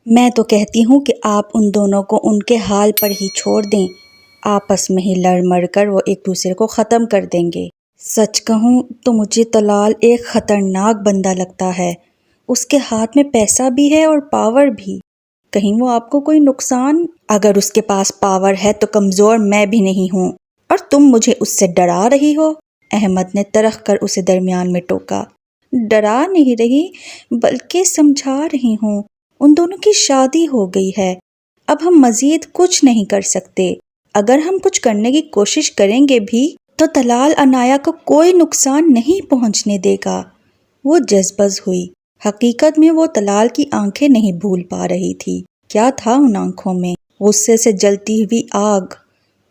میں تو کہتی ہوں کہ آپ ان دونوں کو ان کے حال پر ہی چھوڑ دیں، آپس میں ہی لڑ مر کر وہ ایک دوسرے کو ختم کر دیں گے۔ سچ کہوں تو مجھے طلال ایک خطرناک بندہ لگتا ہے۔ اس کے ہاتھ میں پیسہ بھی ہے اور پاور بھی، کہیں وہ آپ کو کوئی نقصان؟ اگر اس کے پاس پاور ہے تو کمزور میں بھی نہیں ہوں، اور تم مجھے اس سے ڈرا رہی ہو؟ احمد نے ترخ کر اسے درمیان میں ٹوکا۔ ڈرا نہیں رہی بلکہ سمجھا رہی ہوں، ان دونوں کی شادی ہو گئی ہے، اب ہم مزید کچھ نہیں کر سکتے۔ اگر ہم کچھ کرنے کی کوشش کریں گے بھی تو طلال عنایہ کو کوئی نقصان نہیں پہنچنے دے گا۔ وہ جذبز ہوئی۔ حقیقت میں وہ طلال کی آنکھیں نہیں بھول پا رہی تھی۔ کیا تھا ان آنکھوں میں؟ غصے سے جلتی ہوئی آگ،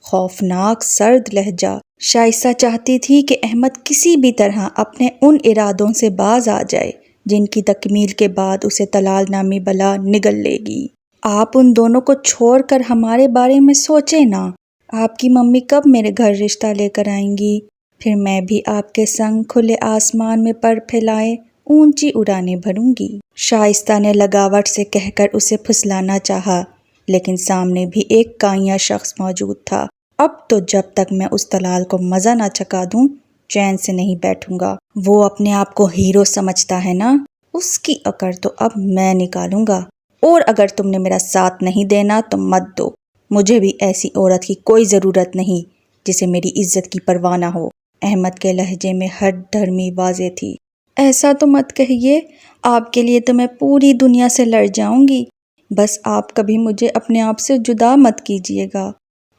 خوفناک سرد لہجہ۔ شائستہ چاہتی تھی کہ احمد کسی بھی طرح اپنے ان ارادوں سے باز آ جائے جن کی تکمیل کے بعد اسے طلال نامی بلا نگل لے گی۔ آپ ان دونوں کو چھوڑ کر ہمارے بارے میں سوچیں نا۔ آپ کی ممی کب میرے گھر رشتہ لے کر آئیں گی؟ پھر میں بھی آپ کے سنگ کھلے آسمان میں پر پھیلائے اونچی اڑانیں بھروں گی۔ شائستہ نے لگاوٹ سے کہہ کر اسے پھسلانا چاہا، لیکن سامنے بھی ایک کائیاں شخص موجود تھا۔ اب تو جب تک میں اس طلال کو مزہ نہ چکھا دوں چین سے نہیں بیٹھوں گا۔ وہ اپنے آپ کو ہیرو سمجھتا ہے نا، اس کی اکڑ تو اب میں نکالوں گا۔ اور اگر تم نے میرا ساتھ نہیں دینا تو مت دو، مجھے بھی ایسی عورت کی کوئی ضرورت نہیں جسے میری عزت کی پرواہ نہ ہو۔ احمد کے لہجے میں ہٹ دھرمی واضح تھی۔ ایسا تو مت کہیے، آپ کے لیے تو میں پوری دنیا سے لڑ جاؤں گی، بس آپ کبھی مجھے اپنے آپ سے جدا مت کیجیے گا۔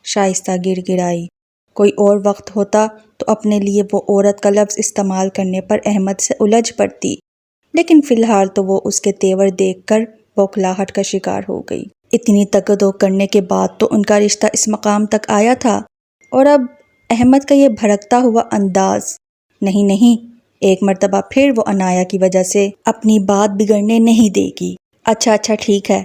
شائستہ گڑ گڑائی۔ کوئی اور وقت ہوتا تو اپنے لیے وہ عورت کا لفظ استعمال کرنے پر احمد سے الجھ پڑتی، لیکن فی الحال تو وہ اس کے تیور دیکھ کر بوکھلاہٹ کا شکار ہو گئی۔ اتنی تگدو کرنے کے بعد تو ان کا رشتہ اس مقام تک آیا تھا، اور اب احمد کا یہ بھڑکتا ہوا انداز۔ نہیں نہیں، ایک مرتبہ پھر وہ عنایہ کی وجہ سے اپنی بات بگڑنے نہیں دے گی۔ اچھا ٹھیک ہے،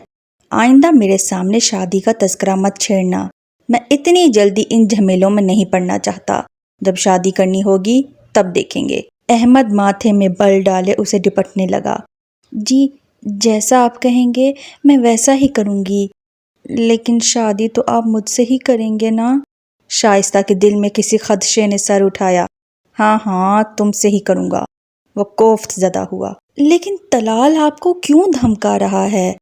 آئندہ میرے سامنے شادی کا تذکرہ مت چھیڑنا، میں اتنی جلدی ان جھمیلوں میں نہیں پڑنا چاہتا۔ جب شادی کرنی ہوگی تب دیکھیں گے۔ احمد ماتھے میں بل ڈالے اسے ڈپٹنے لگا۔ جی، جیسا آپ کہیں گے میں ویسا ہی کروں گی، لیکن شادی تو آپ مجھ سے ہی کریں گے نا؟ شائستہ کے دل میں کسی خدشے نے سر اٹھایا۔ ہاں تم سے ہی کروں گا، وہ کوفت زدہ ہوا۔ لیکن طلال آپ کو کیوں دھمکا رہا ہے؟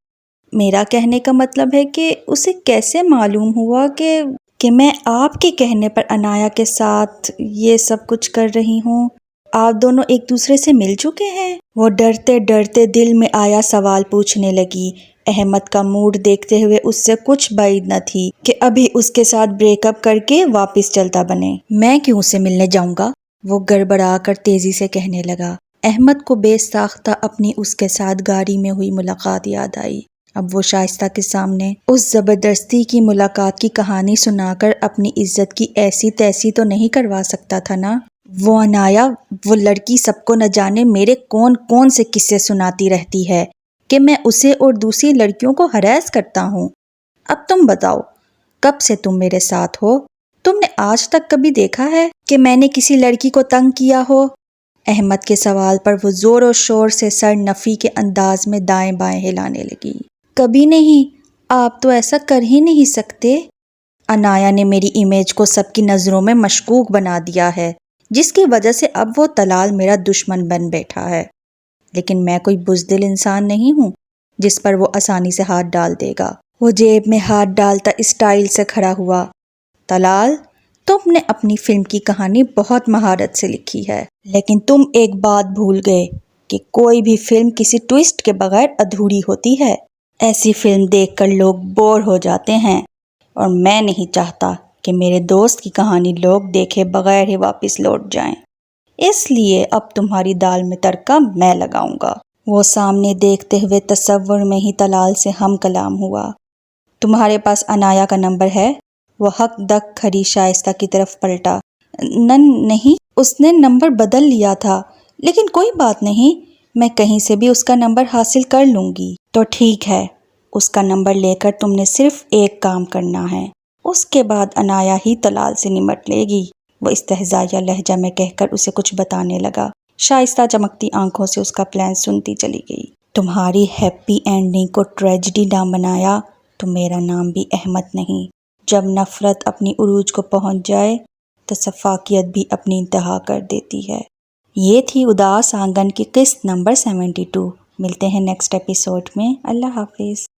میرا کہنے کا مطلب ہے کہ اسے کیسے معلوم ہوا کہ میں آپ کے کہنے پر عنایہ کے ساتھ یہ سب کچھ کر رہی ہوں؟ آپ دونوں ایک دوسرے سے مل چکے ہیں؟ وہ ڈرتے ڈرتے دل میں آیا سوال پوچھنے لگی۔ احمد کا موڈ دیکھتے ہوئے اس سے کچھ بعید نہ تھی کہ ابھی اس کے ساتھ بریک اپ کر کے واپس چلتا بنے۔ میں کیوں اسے ملنے جاؤں گا؟ وہ گڑبڑا کر تیزی سے کہنے لگا۔ احمد کو بے ساختہ اپنی اس کے ساتھ گاڑی میں ہوئی ملاقات یاد آئی۔ اب وہ شائستہ کے سامنے اس زبردستی کی ملاقات کی کہانی سنا کر اپنی عزت کی ایسی تیسی تو نہیں کروا سکتا تھا نا۔ وہ عنایہ، وہ لڑکی سب کو نہ جانے میرے کون سے قصے سناتی رہتی ہے کہ میں اسے اور دوسری لڑکیوں کو ہراس کرتا ہوں۔ اب تم بتاؤ، کب سے تم میرے ساتھ ہو؟ تم نے آج تک کبھی دیکھا ہے کہ میں نے کسی لڑکی کو تنگ کیا ہو؟ احمد کے سوال پر وہ زور و شور سے سر نفی کے انداز میں دائیں بائیں ہلانے لگی۔ کبھی نہیں، آپ تو ایسا کر ہی نہیں سکتے۔ عنایہ نے میری امیج کو سب کی نظروں میں مشکوک بنا دیا ہے، جس کی وجہ سے اب وہ طلال میرا دشمن بن بیٹھا ہے۔ لیکن میں کوئی بزدل انسان نہیں ہوں جس پر وہ آسانی سے ہاتھ ڈال دے گا۔ وہ جیب میں ہاتھ ڈالتا اسٹائل سے کھڑا ہوا۔ طلال، تم نے اپنی فلم کی کہانی بہت مہارت سے لکھی ہے، لیکن تم ایک بات بھول گئے کہ کوئی بھی فلم کسی ٹویسٹ کے بغیر ادھوری ہوتی ہے۔ ایسی فلم دیکھ کر لوگ بور ہو جاتے ہیں، اور میں نہیں چاہتا کہ میرے دوست کی کہانی لوگ دیکھے بغیر ہی واپس لوٹ جائیں۔ اس لیے اب تمہاری دال میں تڑکا میں لگاؤں گا۔ وہ سامنے دیکھتے ہوئے تصور میں ہی طلال سے ہم کلام ہوا۔ تمہارے پاس عنایہ کا نمبر ہے؟ وہ ہک دک کھڑی شائستہ کی طرف پلٹا۔ نہیں، اس نے نمبر بدل لیا تھا، لیکن کوئی بات نہیں، میں کہیں سے بھی اس کا نمبر حاصل کر لوں گی۔ تو ٹھیک ہے، اس کا نمبر لے کر تم نے صرف ایک کام کرنا ہے، اس کے بعد عنایہ ہی طلال سے نمٹ لے گی۔ وہ استہزائیہ لہجہ میں کہہ کر اسے کچھ بتانے لگا۔ شائستہ چمکتی آنکھوں سے اس کا پلان سنتی چلی گئی۔ تمہاری ہیپی اینڈنگ کو ٹریجڈی نہ بنایا تو میرا نام بھی احمد نہیں۔ جب نفرت اپنی عروج کو پہنچ جائے تو شفافیت بھی اپنی انتہا کر دیتی ہے۔ یہ تھی اداس آنگن کی قسط نمبر 72۔ ملتے ہیں نیکسٹ ایپیسوڈ میں۔ اللہ حافظ۔